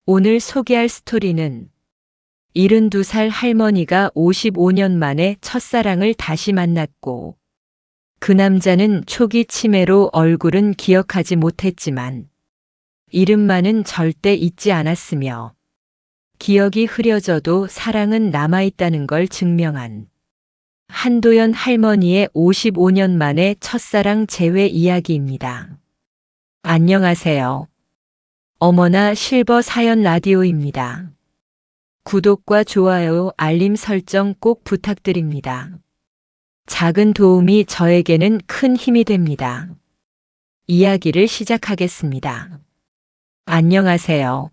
오늘 소개할 스토리는 72살 할머니가 55년 만에 첫사랑을 다시 만났고, 그 남자는 초기 치매로 얼굴은 기억하지 못했지만 이름만은 절대 잊지 않았으며, 기억이 흐려져도 사랑은 남아있다는 걸 증명한 한도연 할머니의 55년 만에 첫사랑 재회 이야기입니다. 안녕하세요. 어머나 실버 사연 라디오입니다. 구독과 좋아요, 알림 설정 꼭 부탁드립니다. 작은 도움이 저에게는 큰 힘이 됩니다. 이야기를 시작하겠습니다. 안녕하세요.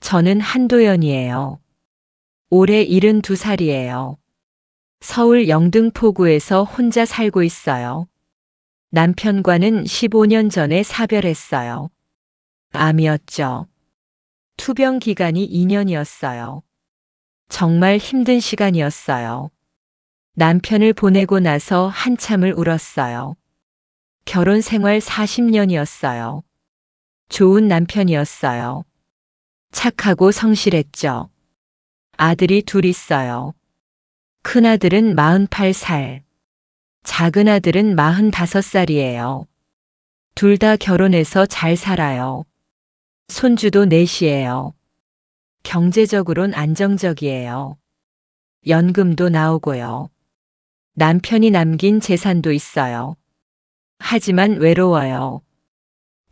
저는 한도연이에요. 올해 72살이에요. 서울 영등포구에서 혼자 살고 있어요. 남편과는 15년 전에 사별했어요. 암이었죠. 투병 기간이 2년이었어요. 정말 힘든 시간이었어요. 남편을 보내고 나서 한참을 울었어요. 결혼 생활 40년이었어요. 좋은 남편이었어요. 착하고 성실했죠. 아들이 둘 있어요. 큰아들은 48살, 작은아들은 45살이에요. 둘 다 결혼해서 잘 살아요. 손주도 넷이에요. 경제적으론 안정적이에요. 연금도 나오고요. 남편이 남긴 재산도 있어요. 하지만 외로워요.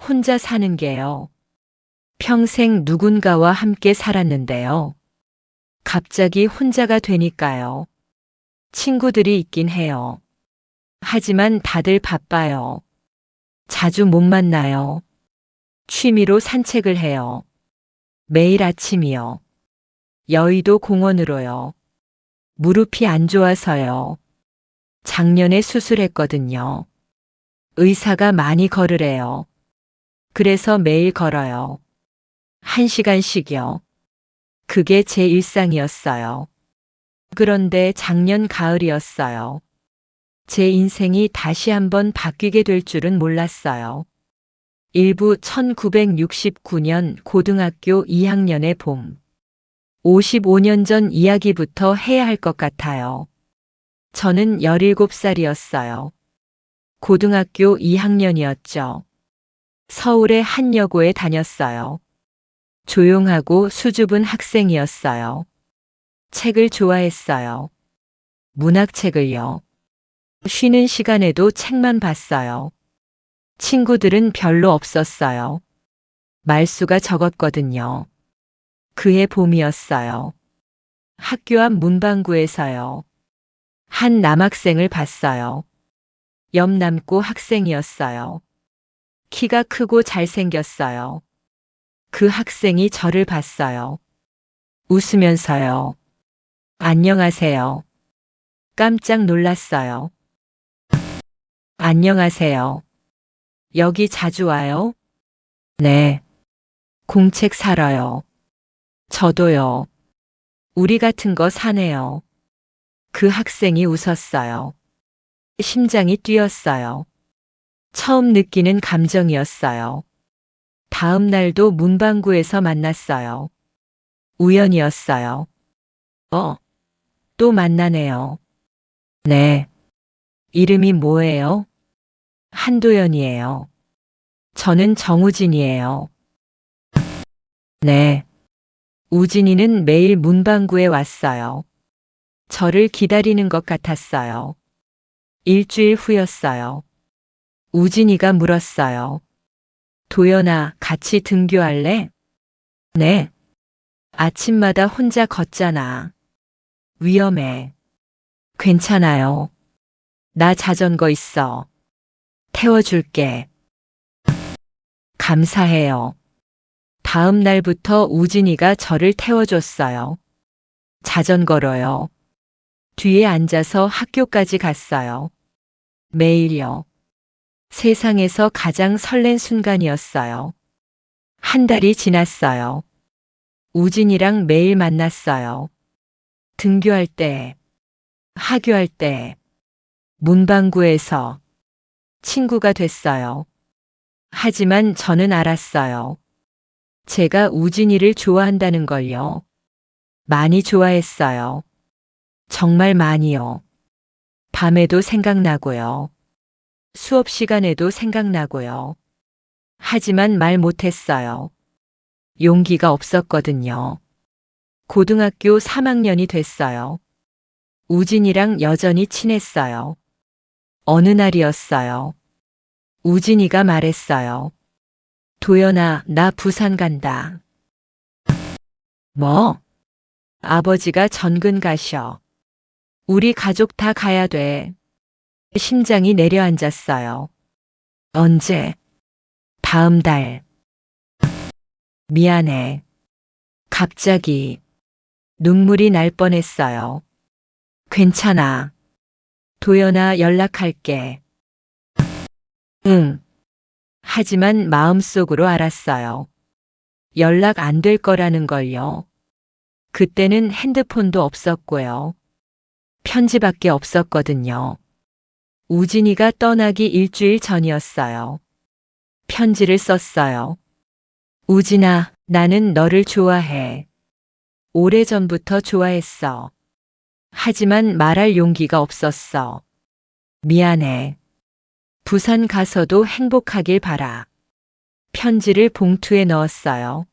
혼자 사는 게요. 평생 누군가와 함께 살았는데요. 갑자기 혼자가 되니까요. 친구들이 있긴 해요. 하지만 다들 바빠요. 자주 못 만나요. 취미로 산책을 해요. 매일 아침이요. 여의도 공원으로요. 무릎이 안 좋아서요. 작년에 수술했거든요. 의사가 많이 걸으래요. 그래서 매일 걸어요. 1시간씩요. 그게 제 일상이었어요. 그런데 작년 가을이었어요. 제 인생이 다시 한번 바뀌게 될 줄은 몰랐어요. 일부 1969년 고등학교 2학년의 봄. 55년 전 이야기부터 해야 할 것 같아요. 저는 17살이었어요. 고등학교 2학년이었죠. 서울의 한 여고에 다녔어요. 조용하고 수줍은 학생이었어요. 책을 좋아했어요. 문학책을요. 쉬는 시간에도 책만 봤어요. 친구들은 별로 없었어요. 말수가 적었거든요. 그해 봄이었어요. 학교 앞 문방구에서요. 한 남학생을 봤어요. 옆 남고 학생이었어요. 키가 크고 잘생겼어요. 그 학생이 저를 봤어요. 웃으면서요. 안녕하세요. 깜짝 놀랐어요. 안녕하세요. 여기 자주 와요? 네. 공책 사러요. 저도요. 우리 같은 거 사네요. 그 학생이 웃었어요. 심장이 뛰었어요. 처음 느끼는 감정이었어요. 다음 날도 문방구에서 만났어요. 우연이었어요. 또 만나네요. 네. 이름이 뭐예요? 한도연이에요. 저는 정우진이에요. 네. 우진이는 매일 문방구에 왔어요. 저를 기다리는 것 같았어요. 일주일 후였어요. 우진이가 물었어요. 도연아, 같이 등교할래? 네. 아침마다 혼자 걷잖아. 위험해. 괜찮아요. 나 자전거 있어. 태워줄게. 감사해요. 다음 날부터 우진이가 저를 태워줬어요. 자전거로요. 뒤에 앉아서 학교까지 갔어요. 매일요. 세상에서 가장 설렌 순간이었어요. 한 달이 지났어요. 우진이랑 매일 만났어요. 등교할 때, 하교할 때, 문방구에서 친구가 됐어요. 하지만 저는 알았어요. 제가 우진이를 좋아한다는 걸요. 많이 좋아했어요. 정말 많이요. 밤에도 생각나고요. 수업 시간에도 생각나고요. 하지만 말 못했어요. 용기가 없었거든요. 고등학교 3학년이 됐어요. 우진이랑 여전히 친했어요. 어느 날이었어요. 우진이가 말했어요. 도연아, 나 부산 간다. 뭐? 아버지가 전근 가셔. 우리 가족 다 가야 돼. 심장이 내려앉았어요. 언제? 다음 달. 미안해. 갑자기 눈물이 날 뻔했어요. 괜찮아. 도연아, 연락할게. 응. 하지만 마음속으로 알았어요. 연락 안 될 거라는 걸요. 그때는 핸드폰도 없었고요. 편지밖에 없었거든요. 우진이가 떠나기 일주일 전이었어요. 편지를 썼어요. 우진아, 나는 너를 좋아해. 오래전부터 좋아했어. 하지만 말할 용기가 없었어. 미안해. 부산 가서도 행복하길 바라. 편지를 봉투에 넣었어요.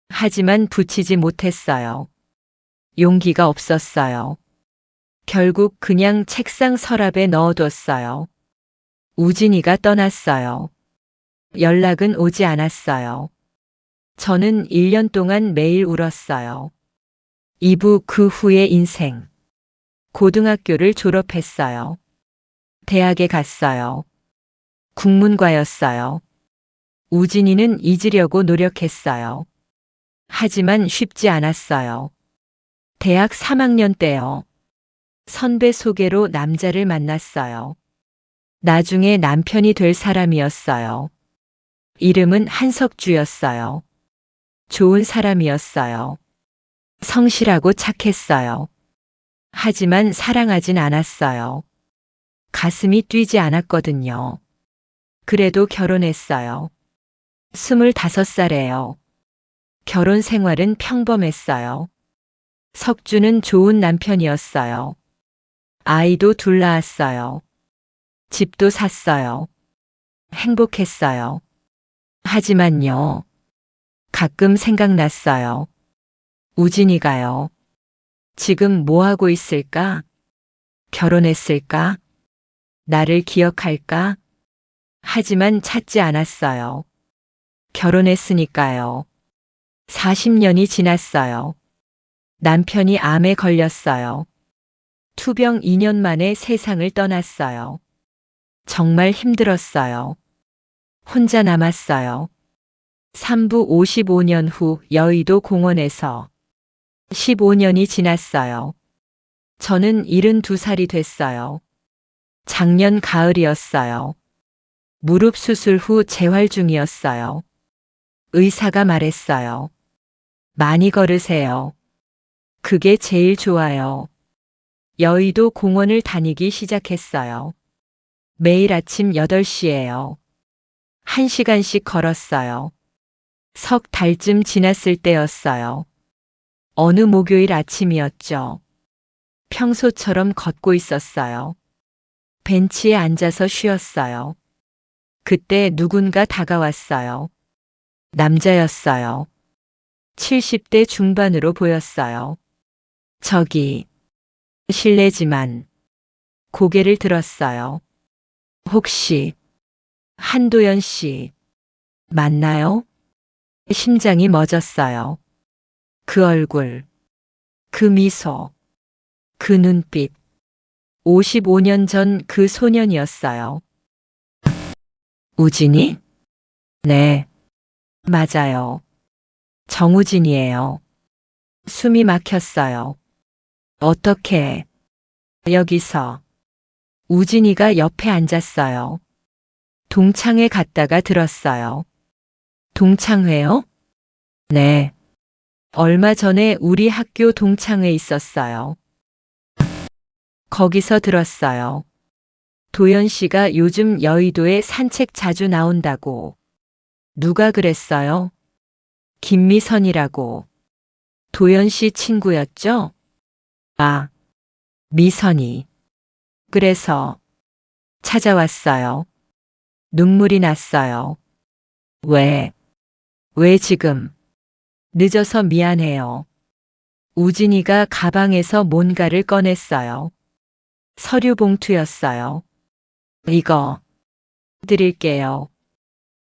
하지만 붙이지 못했어요. 용기가 없었어요. 결국 그냥 책상 서랍에 넣어뒀어요. 우진이가 떠났어요. 연락은 오지 않았어요. 저는 1년 동안 매일 울었어요. 2부 그 후의 인생. 고등학교를 졸업했어요. 대학에 갔어요. 국문과였어요. 우진이는 잊으려고 노력했어요. 하지만 쉽지 않았어요. 대학 3학년 때요. 선배 소개로 남자를 만났어요. 나중에 남편이 될 사람이었어요. 이름은 한석주였어요. 좋은 사람이었어요. 성실하고 착했어요. 하지만 사랑하진 않았어요. 가슴이 뛰지 않았거든요. 그래도 결혼했어요. 25살에요. 결혼 생활은 평범했어요. 석주는 좋은 남편이었어요. 아이도 둘 낳았어요. 집도 샀어요. 행복했어요. 하지만요. 가끔 생각났어요. 우진이가요. 지금 뭐 하고 있을까? 결혼했을까? 나를 기억할까? 하지만 찾지 않았어요. 결혼했으니까요. 40년이 지났어요. 남편이 암에 걸렸어요. 투병 2년 만에 세상을 떠났어요. 정말 힘들었어요. 혼자 남았어요. 3부 55년 후 여의도 공원에서 15년이 지났어요. 저는 72살이 됐어요. 작년 가을이었어요. 무릎 수술 후 재활 중이었어요. 의사가 말했어요. 많이 걸으세요. 그게 제일 좋아요. 여의도 공원을 다니기 시작했어요. 매일 아침 8시에요. 1시간씩 걸었어요. 석 달쯤 지났을 때였어요. 어느 목요일 아침이었죠. 평소처럼 걷고 있었어요. 벤치에 앉아서 쉬었어요. 그때 누군가 다가왔어요. 남자였어요. 70대 중반으로 보였어요. 저기, 실례지만, 고개를 들었어요. 혹시, 한도연 씨, 맞나요? 심장이 멎었어요. 그 얼굴, 그 미소, 그 눈빛, 55년 전 그 소년이었어요. 우진이? 네, 맞아요. 정우진이에요. 숨이 막혔어요. 어떻게? 여기서. 우진이가 옆에 앉았어요. 동창회 갔다가 들었어요. 동창회요? 네. 얼마 전에 우리 학교 동창회 있었어요. 거기서 들었어요. 도연 씨가 요즘 여의도에 산책 자주 나온다고. 누가 그랬어요? 김미선이라고. 도연 씨 친구였죠? 아, 미선이. 그래서 찾아왔어요. 눈물이 났어요. 왜 지금? 늦어서 미안해요. 우진이가 가방에서 뭔가를 꺼냈어요. 서류 봉투였어요. 이거 드릴게요.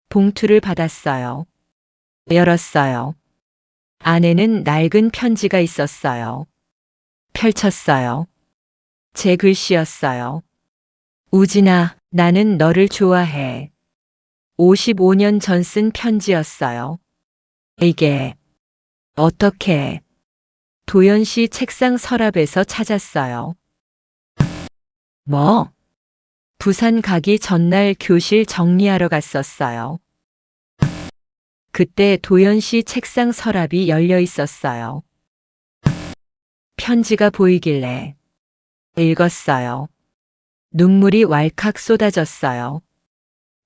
봉투를 받았어요. 열었어요. 안에는 낡은 편지가 있었어요. 펼쳤어요. 제 글씨였어요. 우진아, 나는 너를 좋아해. 55년 전 쓴 편지였어요. 이게 어떻게? 도연 씨 책상 서랍에서 찾았어요. 뭐? 부산 가기 전날 교실 정리하러 갔었어요. 그때 도연 씨 책상 서랍이 열려 있었어요. 편지가 보이길래 읽었어요. 눈물이 왈칵 쏟아졌어요.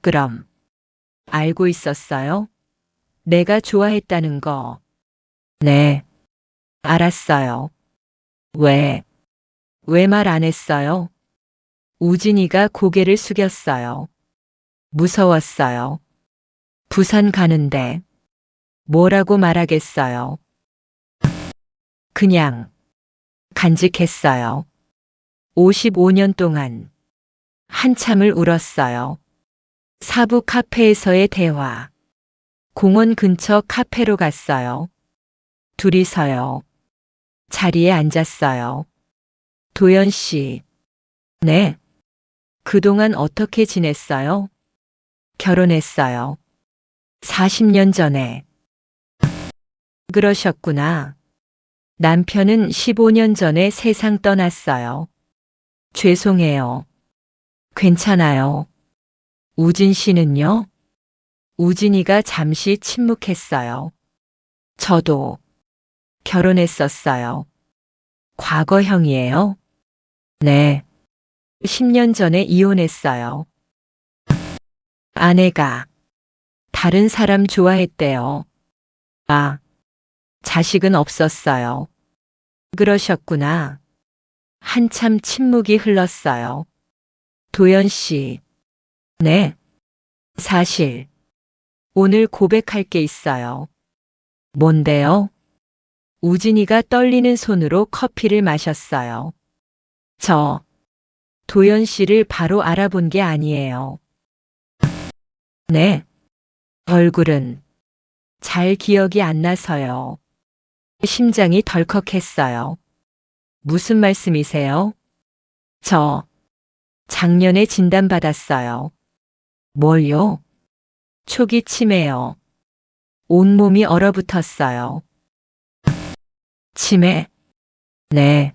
그럼 알고 있었어요? 내가 좋아했다는 거. 네, 알았어요. 왜 말 안 했어요? 우진이가 고개를 숙였어요. 무서웠어요. 부산 가는데 뭐라고 말하겠어요? 그냥 간직했어요. 55년 동안 한참을 울었어요. 사부 카페에서의 대화. 공원 근처 카페로 갔어요. 둘이서요. 자리에 앉았어요. 도연 씨. 네. 그동안 어떻게 지냈어요? 결혼했어요. 40년 전에. 그러셨구나. 남편은 15년 전에 세상 떠났어요. 죄송해요. 괜찮아요. 우진 씨는요? 우진이가 잠시 침묵했어요. 저도 결혼했었어요. 과거형이에요? 네. 10년 전에 이혼했어요. 아내가 다른 사람 좋아했대요. 아, 자식은 없었어요. 그러셨구나. 한참 침묵이 흘렀어요. 도연 씨. 네. 사실 오늘 고백할 게 있어요. 뭔데요? 우진이가 떨리는 손으로 커피를 마셨어요. 저 도연 씨를 바로 알아본 게 아니에요. 네. 얼굴은 잘 기억이 안 나서요. 심장이 덜컥했어요. 무슨 말씀이세요? 저 작년에 진단받았어요. 뭘요? 초기 치매요. 온몸이 얼어붙었어요. 치매? 네.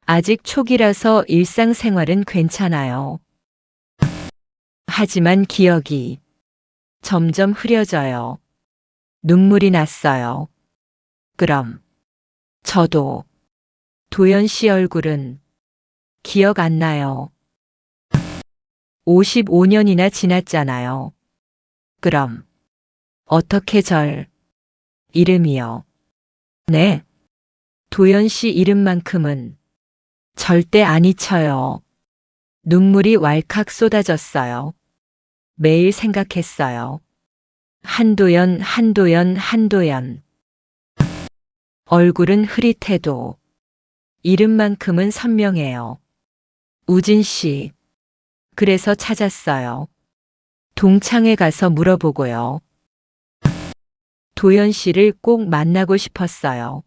아직 초기라서 일상생활은 괜찮아요. 하지만 기억이 점점 흐려져요. 눈물이 났어요. 그럼 저도 도연 씨 얼굴은 기억 안 나요. 55년이나 지났잖아요. 그럼 어떻게 이름이요? 네. 도연 씨 이름만큼은 절대 안 잊혀요. 눈물이 왈칵 쏟아졌어요. 매일 생각했어요. 한도연. 얼굴은 흐릿해도 이름만큼은 선명해요. 우진 씨. 그래서 찾았어요. 동창회 가서 물어보고요. 도연 씨를 꼭 만나고 싶었어요.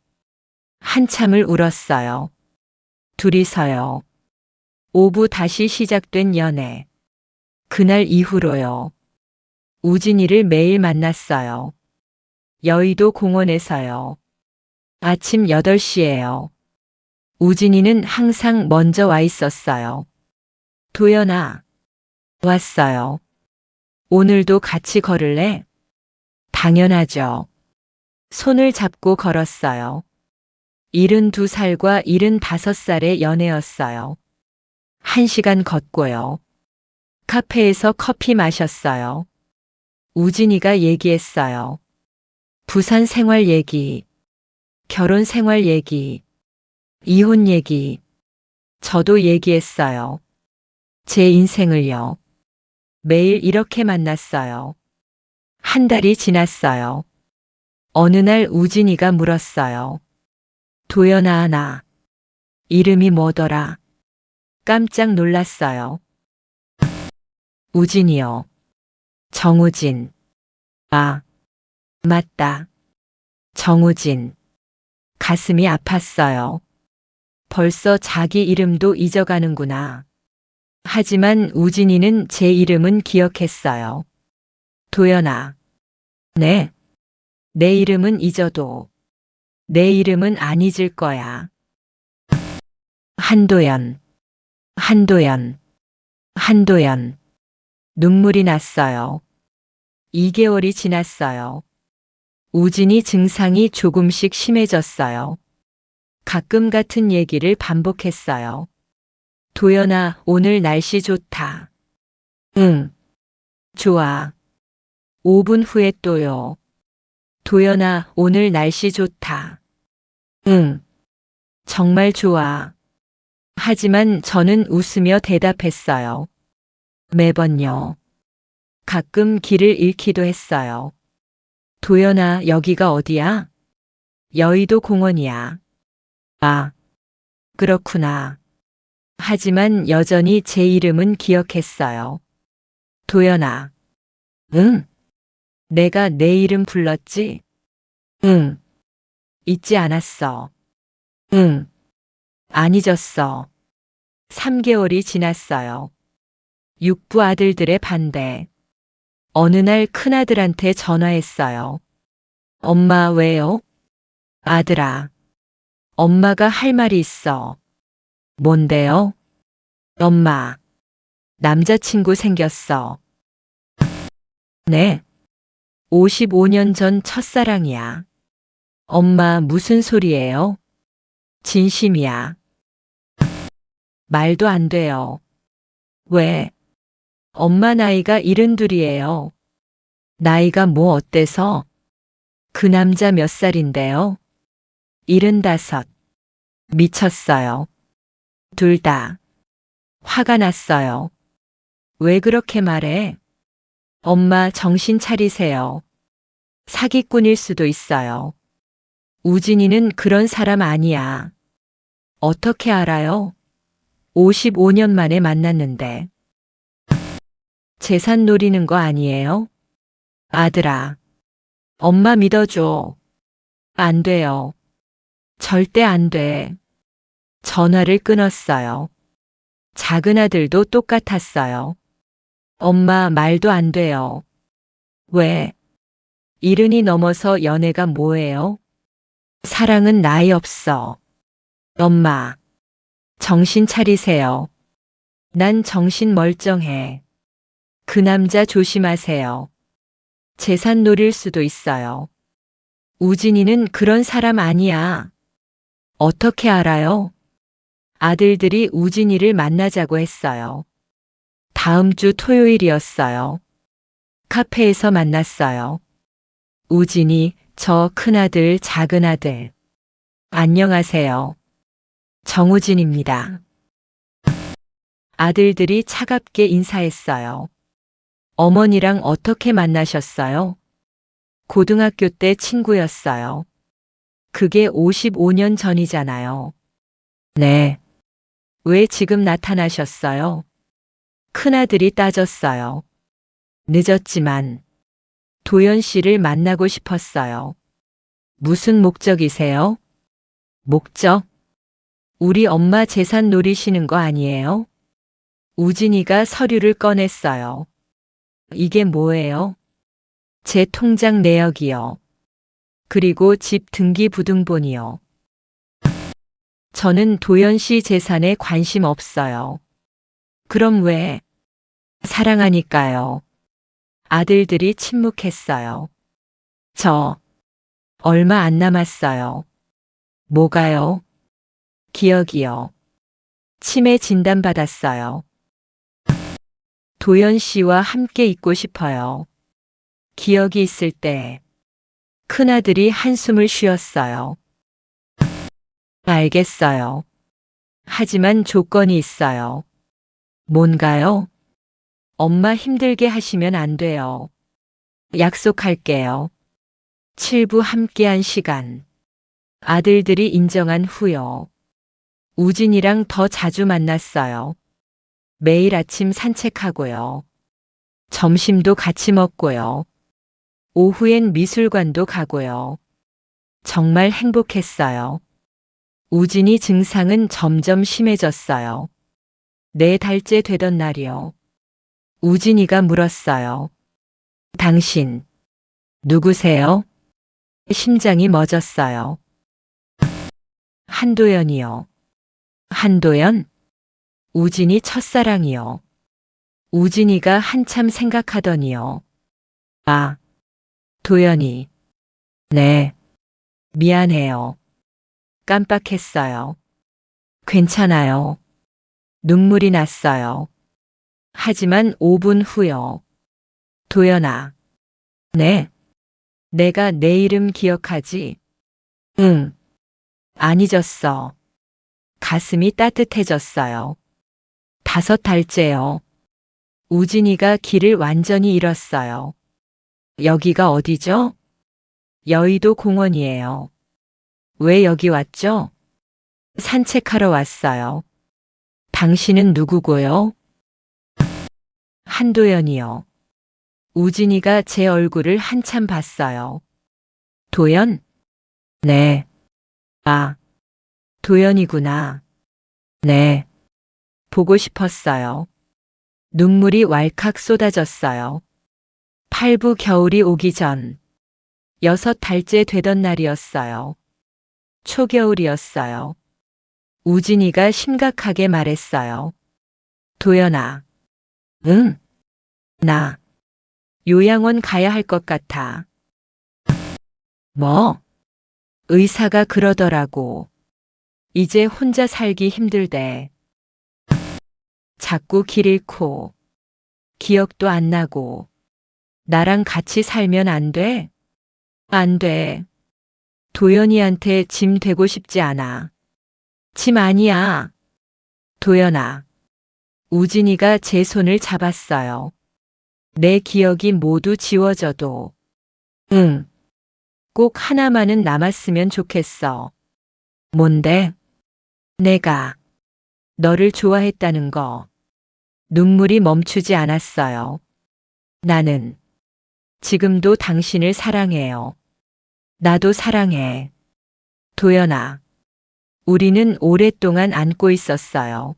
한참을 울었어요. 둘이서요. 오후 다시 시작된 연애. 그날 이후로요. 우진이를 매일 만났어요. 여의도 공원에서요. 아침 8시에요. 우진이는 항상 먼저 와 있었어요. 도연아. 왔어요. 오늘도 같이 걸을래? 당연하죠. 손을 잡고 걸었어요. 72살과 75살의 연애였어요. 1시간 걷고요. 카페에서 커피 마셨어요. 우진이가 얘기했어요. 부산 생활 얘기, 결혼 생활 얘기, 이혼 얘기. 저도 얘기했어요. 제 인생을요. 매일 이렇게 만났어요. 한 달이 지났어요. 어느 날 우진이가 물었어요. 도연아, 나 이름이 뭐더라? 깜짝 놀랐어요. 우진이요. 정우진. 아, 맞다. 정우진. 가슴이 아팠어요. 벌써 자기 이름도 잊어가는구나. 하지만 우진이는 제 이름은 기억했어요. 도연아. 네. 내 이름은 잊어도 내 이름은 안 잊을 거야. 한도연. 한도연. 한도연. 눈물이 났어요. 2개월이 지났어요. 우진이 증상이 조금씩 심해졌어요. 가끔 같은 얘기를 반복했어요. 도연아, 오늘 날씨 좋다. 응. 좋아. 5분 후에 또요. 도연아, 오늘 날씨 좋다. 응. 정말 좋아. 하지만 저는 웃으며 대답했어요. 매번요. 가끔 길을 잃기도 했어요. 도연아, 여기가 어디야? 여의도 공원이야. 아, 그렇구나. 하지만 여전히 제 이름은 기억했어요. 도연아. 응? 내가 내 이름 불렀지? 응. 잊지 않았어. 응. 안 잊었어. 3개월이 지났어요. 육부 아들들의 반대. 어느 날 큰아들한테 전화했어요. 엄마, 왜요? 아들아. 엄마가 할 말이 있어. 뭔데요? 엄마. 남자친구 생겼어. 네. 55년 전 첫사랑이야. 엄마, 무슨 소리예요? 진심이야. 말도 안 돼요. 왜? 엄마 나이가 72이에요. 나이가 뭐 어때서? 그 남자 몇 살인데요? 75. 미쳤어요. 둘 다. 화가 났어요. 왜 그렇게 말해? 엄마, 정신 차리세요. 사기꾼일 수도 있어요. 우진이는 그런 사람 아니야. 어떻게 알아요? 55년 만에 만났는데. 재산 노리는 거 아니에요? 아들아. 엄마 믿어줘. 안 돼요. 절대 안 돼. 전화를 끊었어요. 작은 아들도 똑같았어요. 엄마, 말도 안 돼요. 왜? 70이 넘어서 연애가 뭐예요? 사랑은 나이 없어. 엄마, 정신 차리세요. 난 정신 멀쩡해. 그 남자 조심하세요. 재산 노릴 수도 있어요. 우진이는 그런 사람 아니야. 어떻게 알아요? 아들들이 우진이를 만나자고 했어요. 다음 주 토요일이었어요. 카페에서 만났어요. 우진이, 저 큰아들, 작은아들. 안녕하세요. 정우진입니다. 아들들이 차갑게 인사했어요. 어머니랑 어떻게 만나셨어요? 고등학교 때 친구였어요. 그게 55년 전이잖아요. 네. 왜 지금 나타나셨어요? 큰아들이 따졌어요. 늦었지만 도연 씨를 만나고 싶었어요. 무슨 목적이세요? 목적? 우리 엄마 재산 노리시는 거 아니에요? 우진이가 서류를 꺼냈어요. 이게 뭐예요? 제 통장 내역이요. 그리고 집 등기부등본이요. 저는 도연 씨 재산에 관심 없어요. 그럼 왜? 사랑하니까요. 아들들이 침묵했어요. 저 얼마 안 남았어요. 뭐가요? 기억이요. 치매 진단받았어요. 도연 씨와 함께 있고 싶어요. 기억이 있을 때. 큰아들이 한숨을 쉬었어요. 알겠어요. 하지만 조건이 있어요. 뭔가요? 엄마 힘들게 하시면 안 돼요. 약속할게요. 7부 함께한 시간. 아들들이 인정한 후요. 우진이랑 더 자주 만났어요. 매일 아침 산책하고요. 점심도 같이 먹고요. 오후엔 미술관도 가고요. 정말 행복했어요. 우진이 증상은 점점 심해졌어요. 4달째 되던 날이요. 우진이가 물었어요. 당신, 누구세요? 심장이 멎었어요. 한도연이요. 한도연? 우진이 첫사랑이요. 우진이가 한참 생각하더니요. 아, 도연이. 네, 미안해요. 깜빡했어요. 괜찮아요. 눈물이 났어요. 하지만 5분 후요. 도연아. 네. 내가 내 이름 기억하지? 응. 안 잊었어. 가슴이 따뜻해졌어요. 5달째요. 우진이가 길을 완전히 잃었어요. 여기가 어디죠? 여의도 공원이에요. 왜 여기 왔죠? 산책하러 왔어요. 당신은 누구고요? 한도연이요. 우진이가 제 얼굴을 한참 봤어요. 도연? 네. 아, 도연이구나. 네. 보고 싶었어요. 눈물이 왈칵 쏟아졌어요. 8부 겨울이 오기 전 6달째 되던 날이었어요. 초겨울이었어요. 우진이가 심각하게 말했어요. 도연아. 응? 나 요양원 가야 할 것 같아. 뭐? 의사가 그러더라고. 이제 혼자 살기 힘들대. 자꾸 길 잃고 기억도 안 나고 나랑 같이 살면 안 돼? 안 돼. 도연이한테 짐 되고 싶지 않아. 짐 아니야. 도연아. 우진이가 제 손을 잡았어요. 내 기억이 모두 지워져도. 응. 꼭 하나만은 남았으면 좋겠어. 뭔데? 내가 너를 좋아했다는 거. 눈물이 멈추지 않았어요. 나는 지금도 당신을 사랑해요. 나도 사랑해. 도연아. 우리는 오랫동안 안고 있었어요.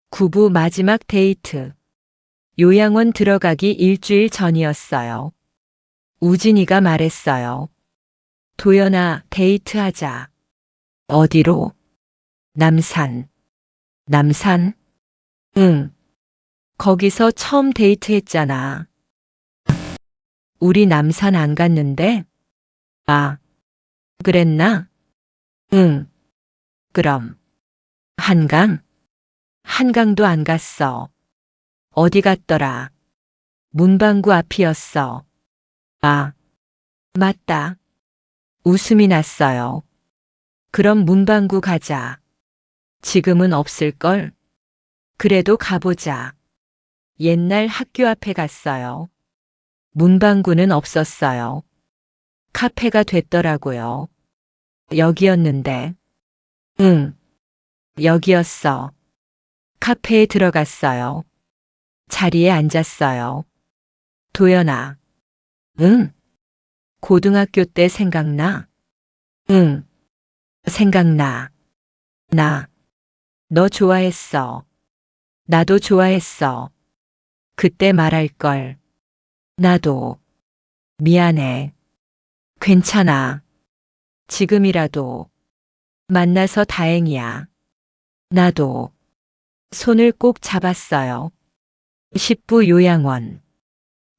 9부 마지막 데이트. 요양원 들어가기 일주일 전이었어요. 우진이가 말했어요. 도연아, 데이트하자. 어디로? 남산. 남산? 응. 거기서 처음 데이트했잖아. 우리 남산 안 갔는데? 아, 그랬나? 응. 그럼. 한강? 한강도 안 갔어. 어디 갔더라? 문방구 앞이었어. 아, 맞다. 웃음이 났어요. 그럼 문방구 가자. 지금은 없을걸? 그래도 가보자. 옛날 학교 앞에 갔어요. 문방구는 없었어요. 카페가 됐더라고요. 여기였는데. 응, 여기였어. 카페에 들어갔어요. 자리에 앉았어요. 도연아. 응? 고등학교 때 생각나? 응, 생각나. 너 좋아했어. 나도 좋아했어. 그때 말할걸. 나도. 미안해. 괜찮아. 지금이라도. 만나서 다행이야. 나도. 손을 꼭 잡았어요. 10부 요양원.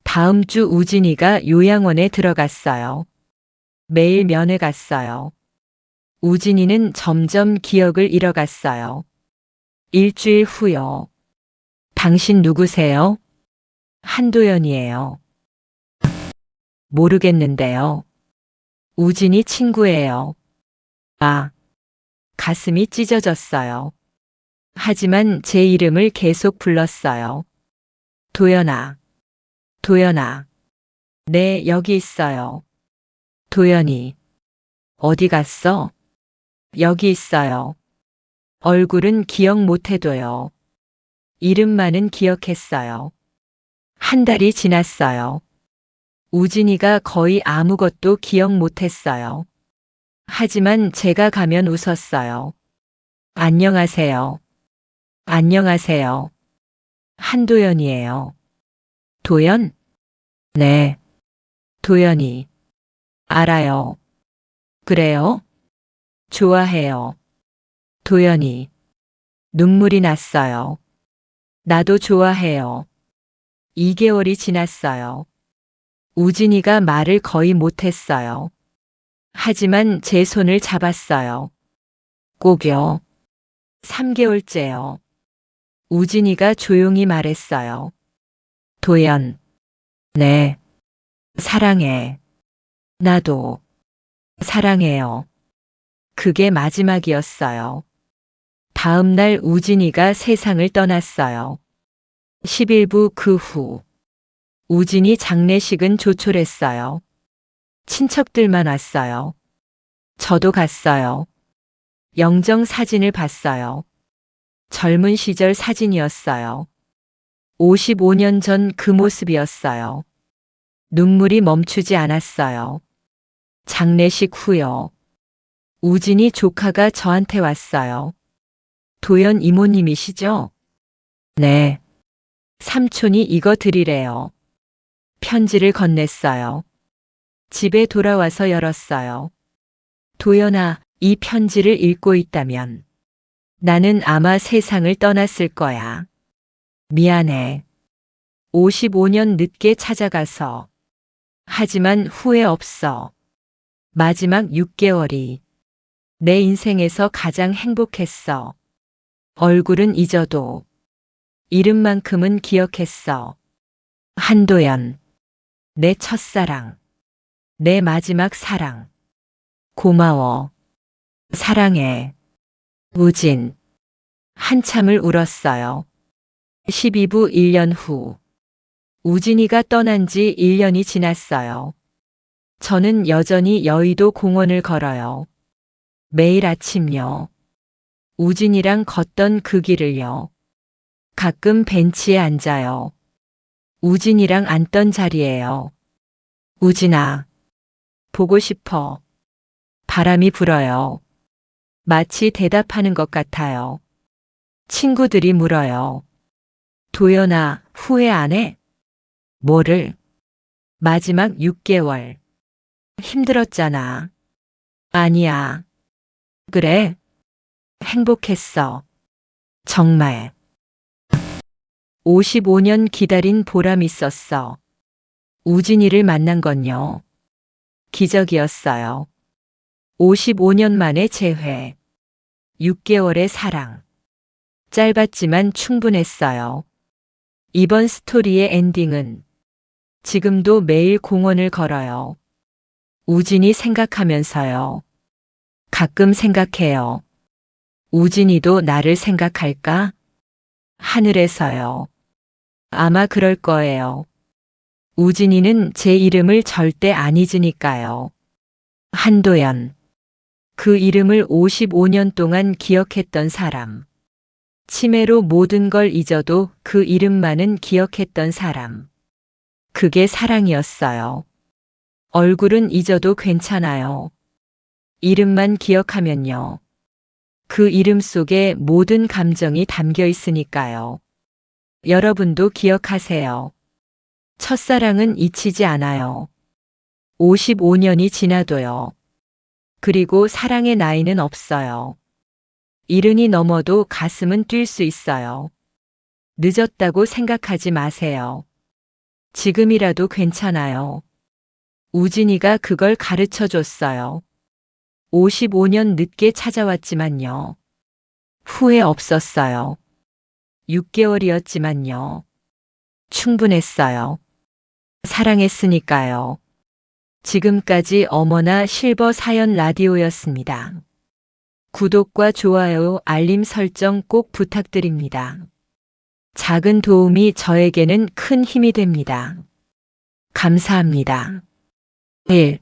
다음 주 우진이가 요양원에 들어갔어요. 매일 면회 갔어요. 우진이는 점점 기억을 잃어갔어요. 일주일 후요. 당신 누구세요? 한도연이에요. 모르겠는데요. 우진이 친구예요. 아, 가슴이 찢어졌어요. 하지만 제 이름을 계속 불렀어요. 도연아, 도연아. 네, 여기 있어요. 도연이. 어디 갔어? 여기 있어요. 얼굴은 기억 못해도요. 이름만은 기억했어요. 한 달이 지났어요. 우진이가 거의 아무것도 기억 못했어요. 하지만 제가 가면 웃었어요. 안녕하세요. 안녕하세요. 한도연이에요. 도연? 네. 도연이. 알아요. 그래요? 좋아해요. 도연이. 눈물이 났어요. 나도 좋아해요. 2개월이 지났어요. 우진이가 말을 거의 못했어요. 하지만 제 손을 잡았어요. 꼭요. 3개월째요. 우진이가 조용히 말했어요. 도연. 네. 사랑해. 나도. 사랑해요. 그게 마지막이었어요. 다음 날 우진이가 세상을 떠났어요. 11부 그 후. 우진이 장례식은 조촐했어요. 친척들만 왔어요. 저도 갔어요. 영정 사진을 봤어요. 젊은 시절 사진이었어요. 55년 전 그 모습이었어요. 눈물이 멈추지 않았어요. 장례식 후요. 우진이 조카가 저한테 왔어요. 도연 이모님이시죠? 네. 삼촌이 이거 드리래요. 편지를 건넸어요. 집에 돌아와서 열었어요. 도연아, 이 편지를 읽고 있다면 나는 아마 세상을 떠났을 거야. 미안해. 55년 늦게 찾아가서. 하지만 후회 없어. 마지막 6개월이 내 인생에서 가장 행복했어. 얼굴은 잊어도 이름만큼은 기억했어. 한도연. 내 첫사랑. 내 마지막 사랑. 고마워. 사랑해. 우진. 한참을 울었어요. 12부 1년 후. 우진이가 떠난 지 1년이 지났어요. 저는 여전히 여의도 공원을 걸어요. 매일 아침요. 우진이랑 걷던 그 길을요. 가끔 벤치에 앉아요. 우진이랑 앉던 자리예요. 우진아. 보고 싶어. 바람이 불어요. 마치 대답하는 것 같아요. 친구들이 물어요. 도연아, 후회 안 해? 뭐를? 마지막 6개월. 힘들었잖아. 아니야. 그래. 행복했어. 정말. 55년 기다린 보람 있었어. 우진이를 만난 건요. 기적이었어요. 55년 만에 재회. 6개월의 사랑. 짧았지만 충분했어요. 이번 스토리의 엔딩은 지금도 매일 공원을 걸어요. 우진이 생각하면서요. 가끔 생각해요. 우진이도 나를 생각할까? 하늘에서요. 아마 그럴 거예요. 우진이는 제 이름을 절대 안 잊으니까요. 한도연. 그 이름을 55년 동안 기억했던 사람. 치매로 모든 걸 잊어도 그 이름만은 기억했던 사람. 그게 사랑이었어요. 얼굴은 잊어도 괜찮아요. 이름만 기억하면요. 그 이름 속에 모든 감정이 담겨 있으니까요. 여러분도 기억하세요. 첫사랑은 잊히지 않아요. 55년이 지나도요. 그리고 사랑의 나이는 없어요. 70이 넘어도 가슴은 뛸 수 있어요. 늦었다고 생각하지 마세요. 지금이라도 괜찮아요. 우진이가 그걸 가르쳐 줬어요. 55년 늦게 찾아왔지만요. 후회 없었어요. 6개월이었지만요. 충분했어요. 사랑했으니까요. 지금까지 어머나 실버 사연 라디오였습니다. 구독과 좋아요, 알림 설정 꼭 부탁드립니다. 작은 도움이 저에게는 큰 힘이 됩니다. 감사합니다. 1.